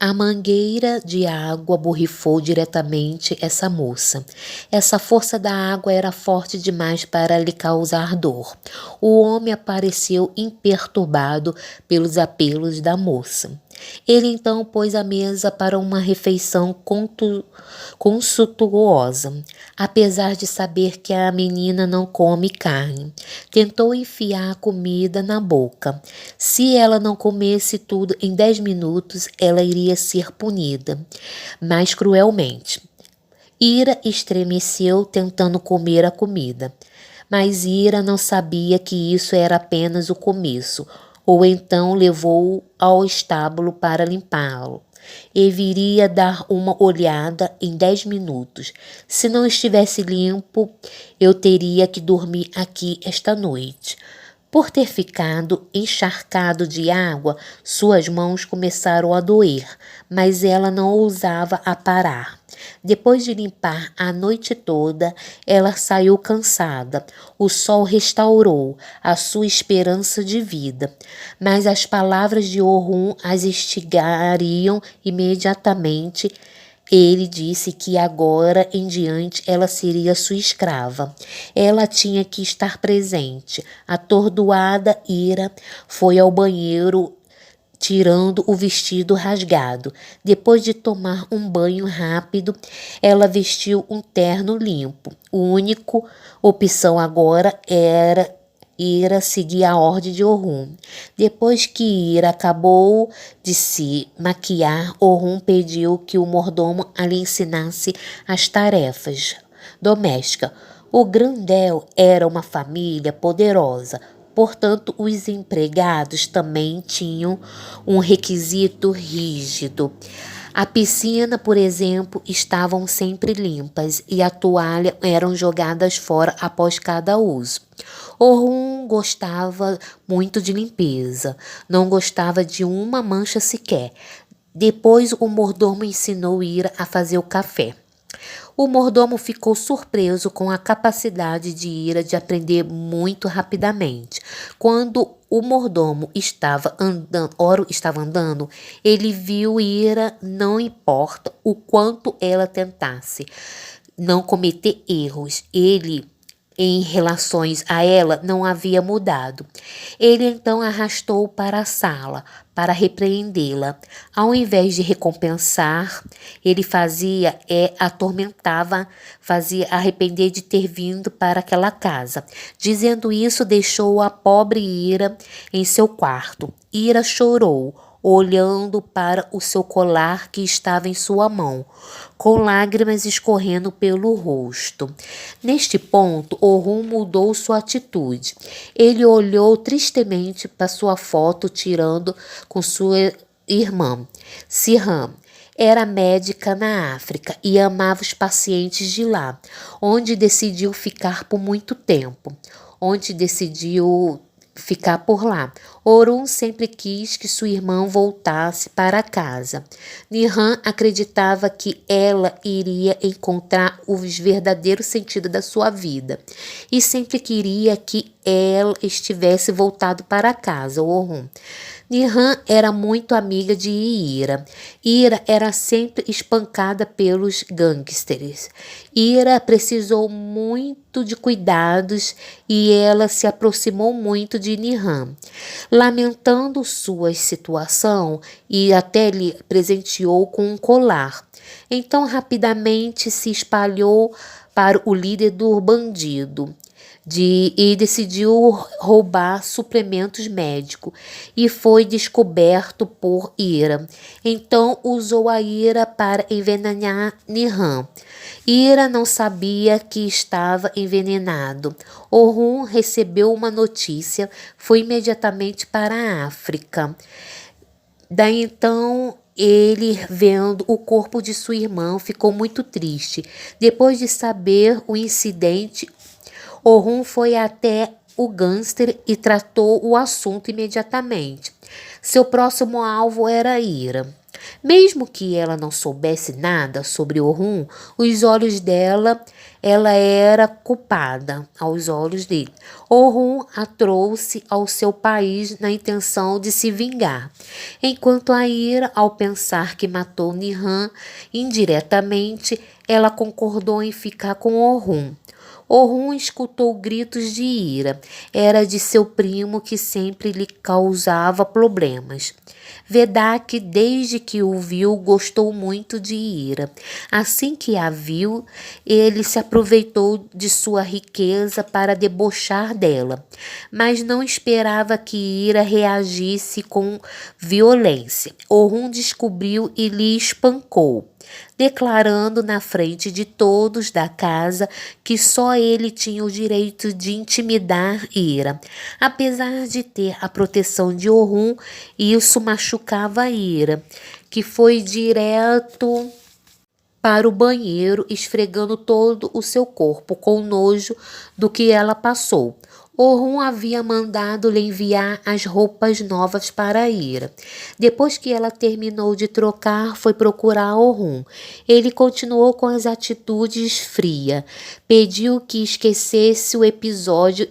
A mangueira de água borrifou diretamente essa moça. Essa força da água era forte demais para lhe causar dor. O homem apareceu imperturbado pelos apelos da moça. Ele então pôs a mesa para uma refeição consultuosa, apesar de saber que a menina não come carne. Tentou enfiar a comida na boca. Se ela não comesse tudo em 10 minutos, ela iria ser punida, mais cruelmente. Ira estremeceu tentando comer a comida, mas Ira não sabia que isso era apenas o começo, ou então levou-o ao estábulo para limpá-lo. E viria dar uma olhada em 10 minutos. Se não estivesse limpo, eu teria que dormir aqui esta noite. Por ter ficado encharcado de água, suas mãos começaram a doer, mas ela não ousava a parar. Depois de limpar a noite toda, ela saiu cansada. O sol restaurou a sua esperança de vida, mas as palavras de Orhun as instigariam imediatamente. Ele disse que agora em diante ela seria sua escrava. Ela tinha que estar presente. Atordoada, Ira foi ao banheiro tirando o vestido rasgado. Depois de tomar um banho rápido, ela vestiu um terno limpo. A única opção agora era Ira seguir a ordem de Orhun. Depois que Ira acabou de se maquiar, Orhun pediu que o mordomo lhe ensinasse as tarefas domésticas. O Grandel era uma família poderosa, portanto, os empregados também tinham um requisito rígido. A piscina, por exemplo, estavam sempre limpas e a toalha eram jogadas fora após cada uso. Orhun gostava muito de limpeza, não gostava de uma mancha sequer. Depois o mordomo ensinou Ira a fazer o café. O mordomo ficou surpreso com a capacidade de Ira de aprender muito rapidamente. Quando o mordomo estava andando, ele viu Ira, não importa o quanto ela tentasse não cometer erros. Ele, em relações a ela, não havia mudado. Ele então arrastou-o para a sala para repreendê-la. Ao invés de recompensar, ele fazia arrepender de ter vindo para aquela casa. Dizendo isso, deixou a pobre Ira em seu quarto. Ira chorou, olhando para o seu colar que estava em sua mão, com lágrimas escorrendo pelo rosto. Neste ponto, Orhun mudou sua atitude. Ele olhou tristemente para sua foto tirando com sua irmã, Siham. Era médica na África e amava os pacientes de lá, onde decidiu ficar por muito tempo. Orhun sempre quis que sua irmã voltasse para casa. Niham acreditava que ela iria encontrar o verdadeiro sentido da sua vida e sempre queria que ela estivesse voltado para casa. Orhun. Niham era muito amiga de Ira. Ira era sempre espancada pelos gangsters. Ira precisou muito de cuidados e ela se aproximou muito de Niham. Lamentando sua situação e até lhe presenteou com um colar. Então rapidamente se espalhou para o líder do bandido e decidiu roubar suplementos médicos e foi descoberto por Ira. Então usou a Ira para envenenar Niham. Ira não sabia que estava envenenado. Orhun recebeu uma notícia, foi imediatamente para a África. Daí então ele, vendo o corpo de sua irmã, ficou muito triste. Depois de saber o incidente, Orhun foi até o gangster e tratou o assunto imediatamente. Seu próximo alvo era Ira. Mesmo que ela não soubesse nada sobre Orhun, os olhos dela, ela era culpada aos olhos dele. Orhun a trouxe ao seu país na intenção de se vingar, enquanto a Ira, ao pensar que matou Niham indiretamente, ela concordou em ficar com Orhun. Orhun escutou gritos de ira. Era de seu primo que sempre lhe causava problemas. Vedak, desde que o viu, gostou muito de Ira. Assim que a viu, ele se aproveitou de sua riqueza para debochar dela, mas não esperava que Ira reagisse com violência. Orhun descobriu e lhe espancou, declarando na frente de todos da casa que só ele tinha o direito de intimidar Ira. Apesar de ter a proteção de Orhun, isso machucava Ira, que foi direto para o banheiro, esfregando todo o seu corpo com nojo do que ela passou. Orhun havia mandado lhe enviar as roupas novas para Ira. Depois que ela terminou de trocar, foi procurar Orhun. Ele continuou com as atitudes frias. Pediu que esquecesse o episódio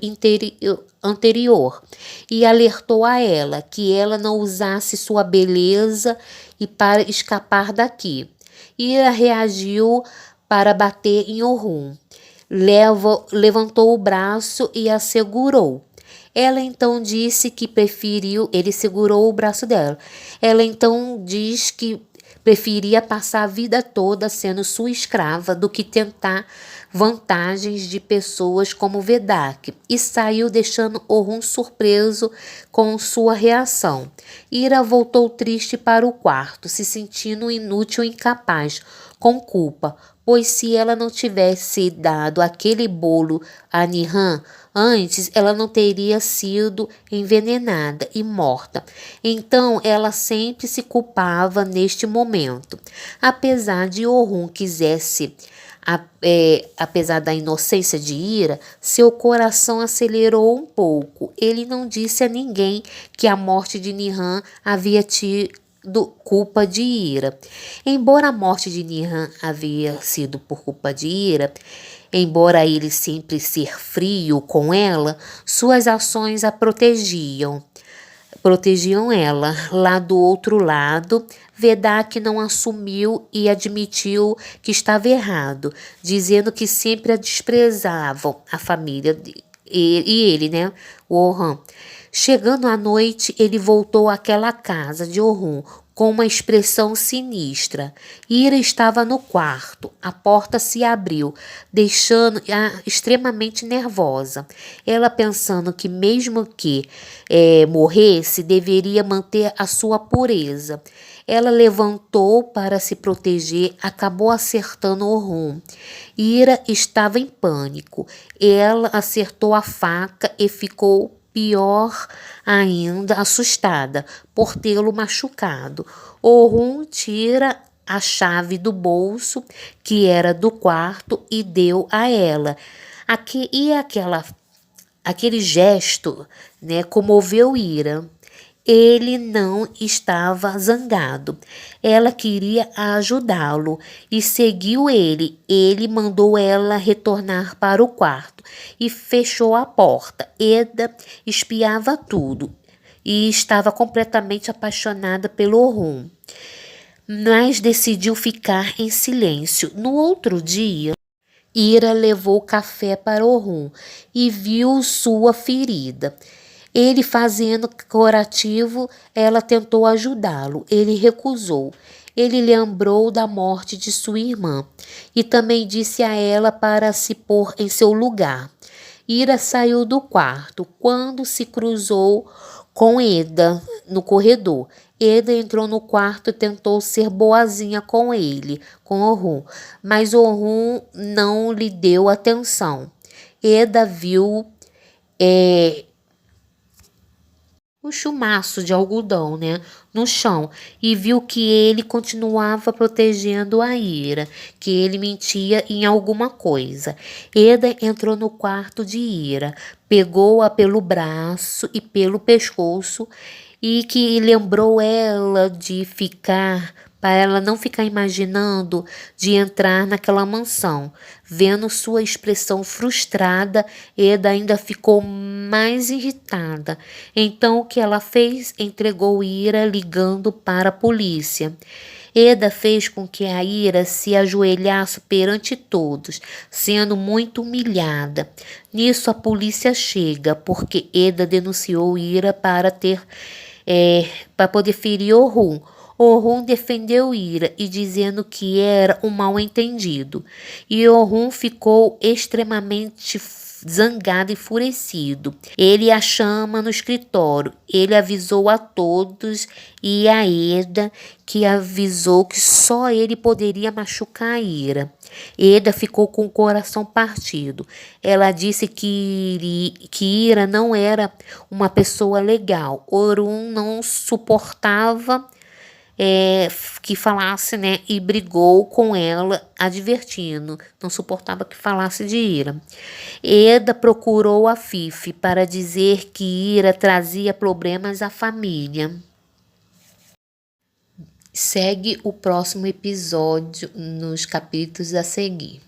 anterior e alertou a ela que ela não usasse sua beleza e para escapar daqui. Ira reagiu para bater em Orhun. Levantou o braço e a segurou. Ela então disse que preferiu. Ele segurou o braço dela. Ela então diz que preferia passar a vida toda sendo sua escrava do que tentar vantagens de pessoas como Vedak, e saiu deixando Orhun surpreso com sua reação. Ira voltou triste para o quarto, se sentindo inútil e incapaz, com culpa, pois se ela não tivesse dado aquele bolo a Niham antes, ela não teria sido envenenada e morta. Então, ela sempre se culpava neste momento. Apesar de Orhun quisesse, apesar da inocência de Ira, seu coração acelerou um pouco. Ele não disse a ninguém que a morte de Niham havia tido culpa de Ira. Embora a morte de Niham havia sido por culpa de Ira, embora ele sempre ser frio com ela, suas ações a protegiam ela. Lá do outro lado, Vedak não assumiu e admitiu que estava errado, dizendo que sempre a desprezavam, a família e ele, né, o Orhun. Chegando à noite, ele voltou àquela casa de Orhun com uma expressão sinistra. Ira estava no quarto. A porta se abriu, deixando-a extremamente nervosa. Ela pensando que mesmo que morresse, deveria manter a sua pureza. Ela levantou para se proteger, acabou acertando Orhun. Ira estava em pânico. Ela acertou a faca e ficou pior ainda, assustada por tê-lo machucado. Orhun tira a chave do bolso, que era do quarto, e deu a ela. Aquele gesto, né, comoveu Ira. Ele não estava zangado. Ela queria ajudá-lo e seguiu ele. Ele mandou ela retornar para o quarto e fechou a porta. Eda espiava tudo e estava completamente apaixonada pelo Orhun, mas decidiu ficar em silêncio. No outro dia, Ira levou café para Orhun e viu sua ferida. Ele fazendo curativo, ela tentou ajudá-lo. Ele recusou. Ele lembrou da morte de sua irmã e também disse a ela para se pôr em seu lugar. Ira saiu do quarto quando se cruzou com Eda no corredor. Eda entrou no quarto e tentou ser boazinha com ele, com Orhun, mas Orhun não lhe deu atenção. Eda viu o chumaço de algodão, né, no chão, e viu que ele continuava protegendo a Ira, que ele mentia em alguma coisa. Eda entrou no quarto de Ira, pegou-a pelo braço e pelo pescoço e que lembrou ela de ficar, para ela não ficar imaginando de entrar naquela mansão. Vendo sua expressão frustrada, Eda ainda ficou mais irritada. Então o que ela fez? Entregou Ira ligando para a polícia. Eda fez com que a Ira se ajoelhasse perante todos, sendo muito humilhada. Nisso a polícia chega, porque Eda denunciou Ira para poder ferir Orhun. Orhun defendeu Ira e dizendo que era um mal-entendido. E Orhun ficou extremamente zangado e enfurecido. Ele a chama no escritório. Ele avisou a todos e a Eda, que avisou que só ele poderia machucar a Ira. Eda ficou com o coração partido. Ela disse que Ira não era uma pessoa legal. Orhun não suportava que falasse, né, e brigou com ela, advertindo, não suportava que falasse de Ira. Eda procurou a Fife para dizer que Ira trazia problemas à família. Segue o próximo episódio nos capítulos a seguir.